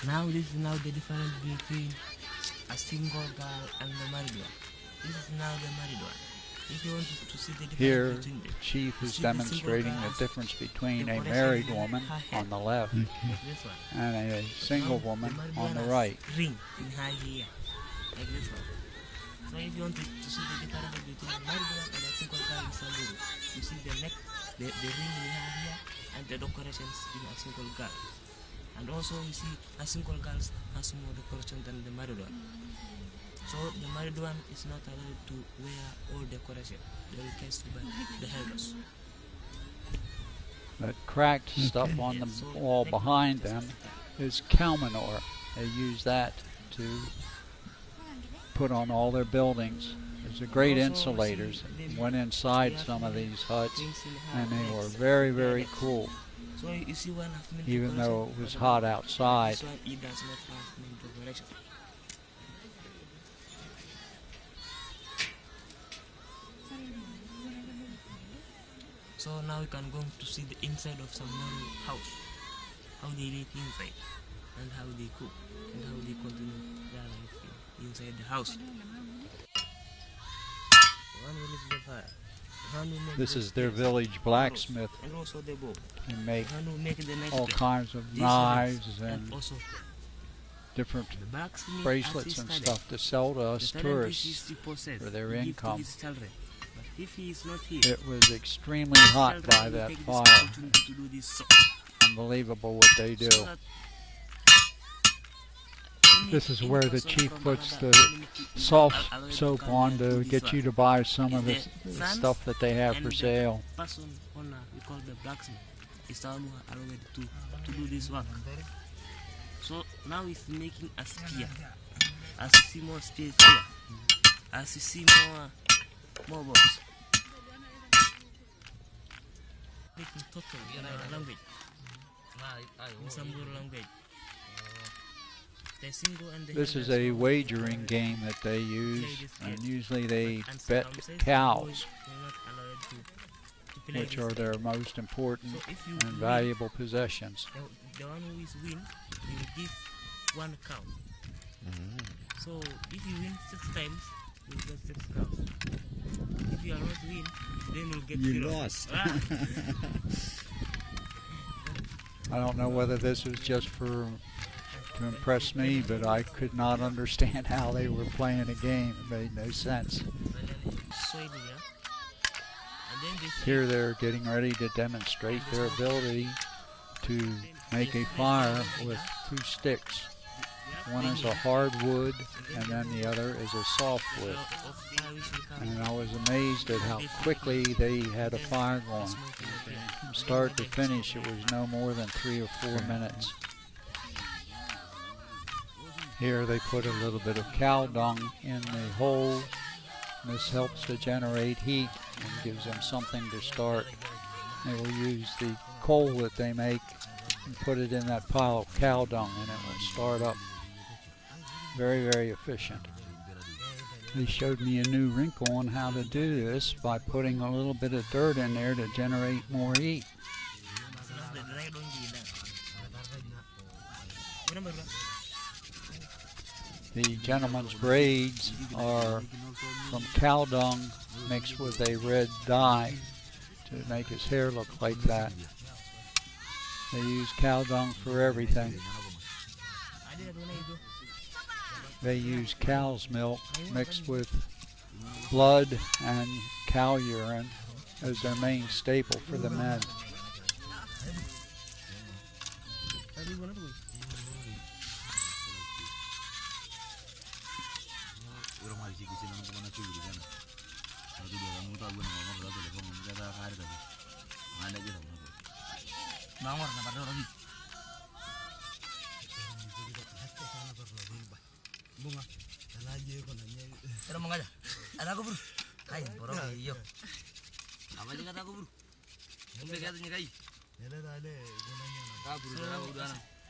Now this is now the difference between a single girl and the married one. This is now the married one. If you want to see the difference Here, between them, the chief is demonstrating the difference between a decoration married in woman her head. on the left like this one. and a single Now, woman married on one the has right. ring in her hair, like this one. So if you want to see the difference between a married one and a single girl in samburu, you see the neck, the ring in her hair, and the decorations in a single girl. And also you see a single girl has more decoration than the married one. So the married one is not allowed to wear all decoration. They will catch by the elders. That cracked stuff on the wall behind them is cow manure. They use that to put on all their buildings. These are great insulators. Went inside some of these huts and they were very, very cool. So you see one have many Even though it was hot outside. This one it does not have many decoration. So now we can go to see the inside of samburu house, how they live inside, and how they cook, and how they continue their life inside the house. One will lift the fire. This is their village blacksmith. And also the bow. They make One will make the next all day. kinds of These knives ones, and also different the blacksmith bracelets and assistant. stuff to sell to us The tourists talent is for their to give to income. his children. But if he is not here, It was extremely hot children by will that take this fire. opportunity to do this so Unbelievable what they do. that This is where the chief puts the soft soap on to get you to buy some of the stuff that they have for sale. Person owner we call the blacksmith is the one who allowed to do this work. So now he's making a spear. As you see more spears here, as you see more bones. Making total language. In Samburu language. This is a wagering game that they use, and usually they bet cows, which are their most important and valuable possessions. The one who is win, he will give one cow. So if you win 6 times, you will get 6 cows. If you are not win, then you'll get 0. You lost. I don't know whether this was just to impress me, but I could not understand how they were playing a game. It made no sense. Here they're getting ready to demonstrate their ability to make a fire with 2 sticks. One is a hard wood and then the other is a soft wood. And I was amazed at how quickly they had a fire going. From start to finish it was no more than 3 or 4 minutes. Here they put a little bit of cow dung in the hole. This helps to generate heat and gives them something to start. They will use the coal that they make and put it in that pile of cow dung and it will start up. Very, very efficient. They showed me a new wrinkle on how to do this by putting a little bit of dirt in there to generate more heat. The gentleman's braids are from cow dung mixed with a red dye to make his hair look like that. They use cow dung for everything. They use cow's milk mixed with blood and cow urine as their main staple for the men.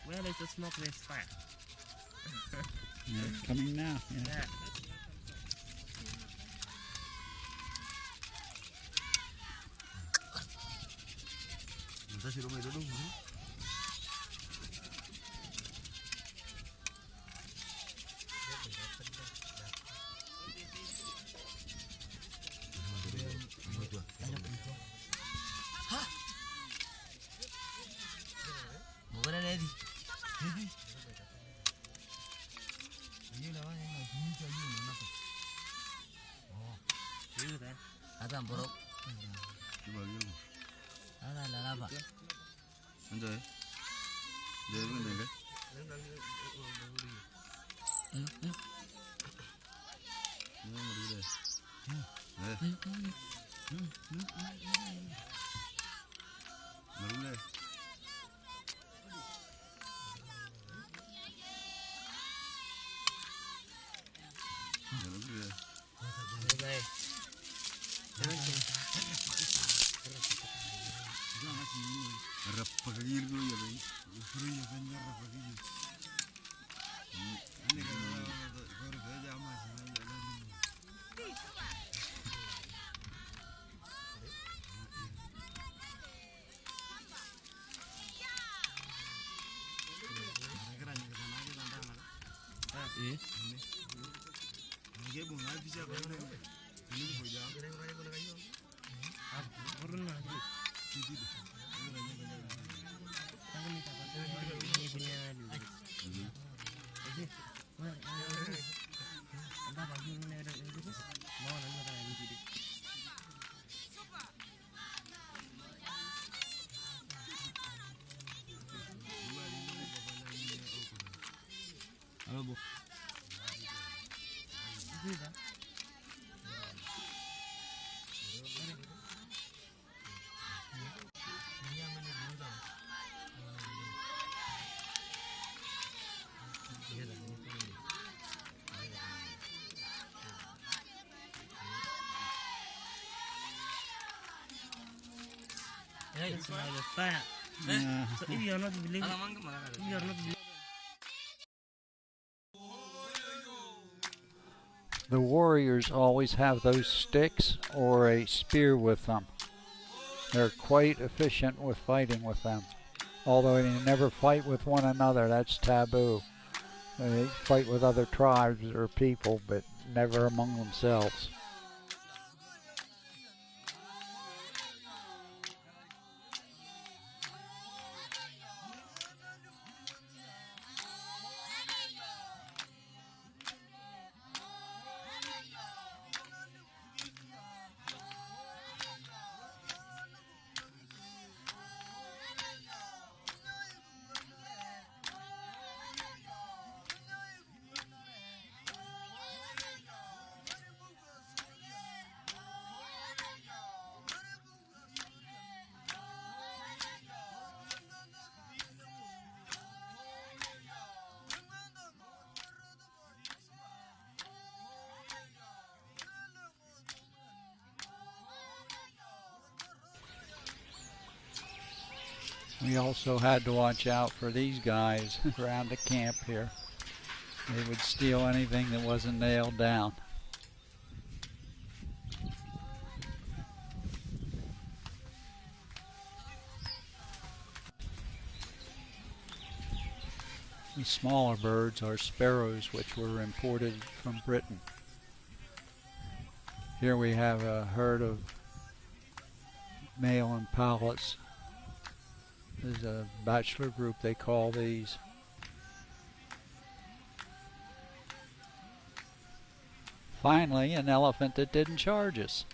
Where is the smoke? There's fire. Yeah, it's coming now. Yeah. So if you are not believing, if you are not believing. The warriors always have those sticks or a spear with them. They're quite efficient with fighting with them. Although they never fight with one another, that's taboo. They fight with other tribes or people, but never among themselves. We also had to watch out for these guys around the camp here. They would steal anything that wasn't nailed down. The smaller birds are sparrows, which were imported from Britain. Here we have a herd of male impalas. There's a bachelor group, they call these. Finally, an elephant that didn't charge us.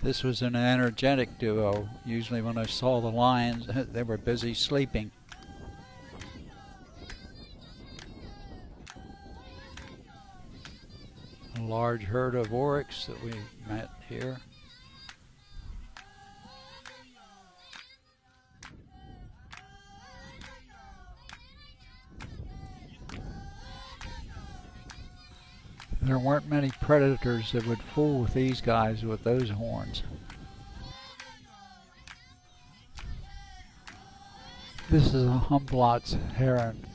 This was an energetic duo. Usually when I saw the lions, they were busy sleeping. A large herd of oryx that we met here. There weren't many predators that would fool with these guys with those horns. This is a Humboldt's heron.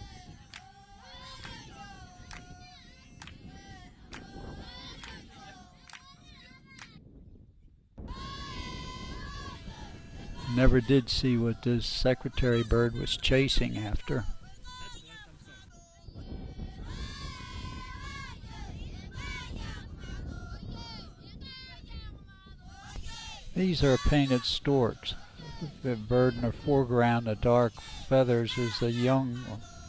Never did see what this secretary bird was chasing after. These are painted storks. The bird in the foreground, the dark feathers, is the young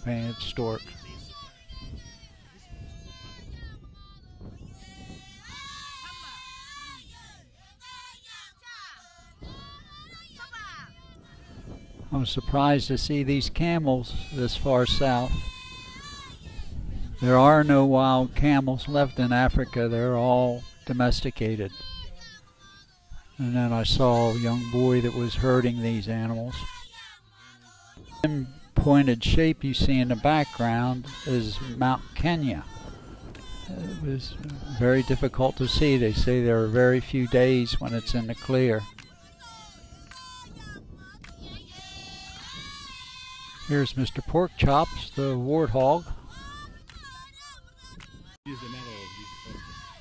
painted stork. I was surprised to see these camels this far south. There are no wild camels left in Africa. They're all domesticated. And then I saw a young boy that was herding these animals. The pointed shape you see in the background is Mount Kenya. It was very difficult to see. They say there are very few days when it's in the clear. Here's Mr. Porkchops, the warthog.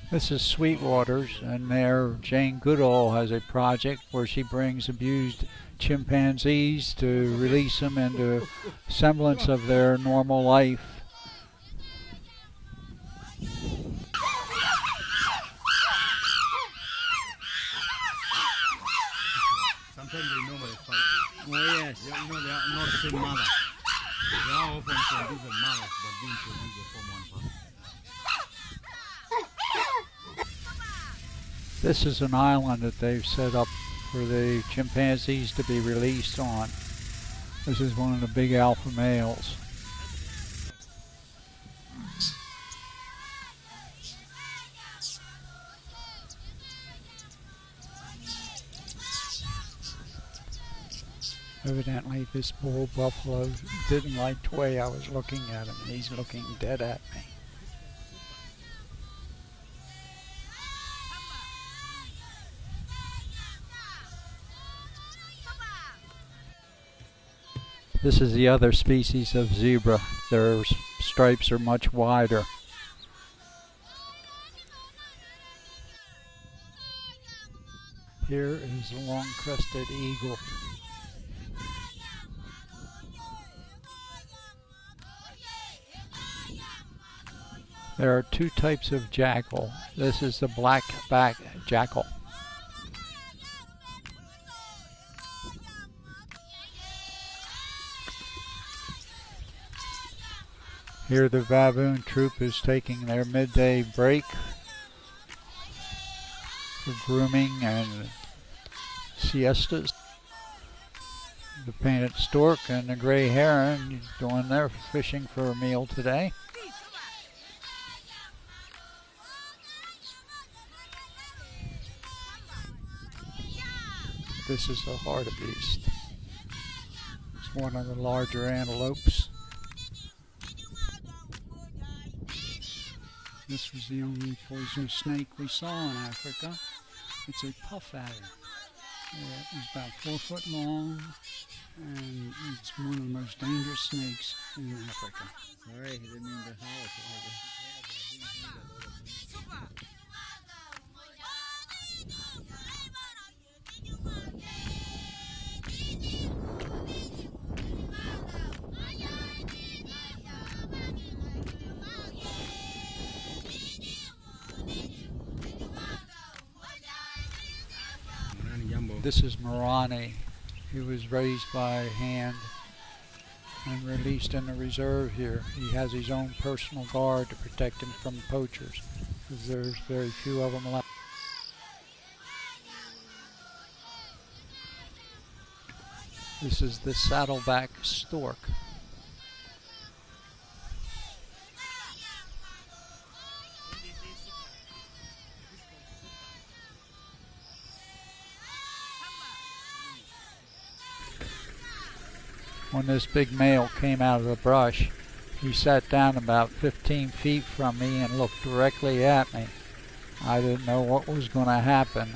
This is Sweetwater's, and there Jane Goodall has a project where she brings abused chimpanzees to release them into semblance of their normal life. Sometimes they know my fight. Oh yes, you know they are not the same mother. They are often from different mothers, but being produced from one father. This is an island that they've set up for the chimpanzees to be released on. This is one of the big alpha males. Evidently this bull buffalo didn't like the way I was looking at him, and he's looking dead at me. This is the other species of zebra. Their stripes are much wider. Here is a long-crested eagle. There are two types of jackal. This is the black-back jackal. Here the baboon troop is taking their midday break for grooming and siestas. The painted stork and the gray heron doing their fishing for a meal today. This is the hartebeest. It's one of the larger antelopes. This was the only poisonous snake we saw in Africa. It's a puff adder. It's about 4 foot long, and it's one of the most dangerous snakes in Africa. Sorry, he didn't mean to holler. This is Marani. He was raised by hand and released in the reserve here. He has his own personal guard to protect him from poachers, because there's very few of them left. This is the saddleback stork. When this big male came out of the brush, he sat down about 15 feet from me and looked directly at me. I didn't know what was going to happen.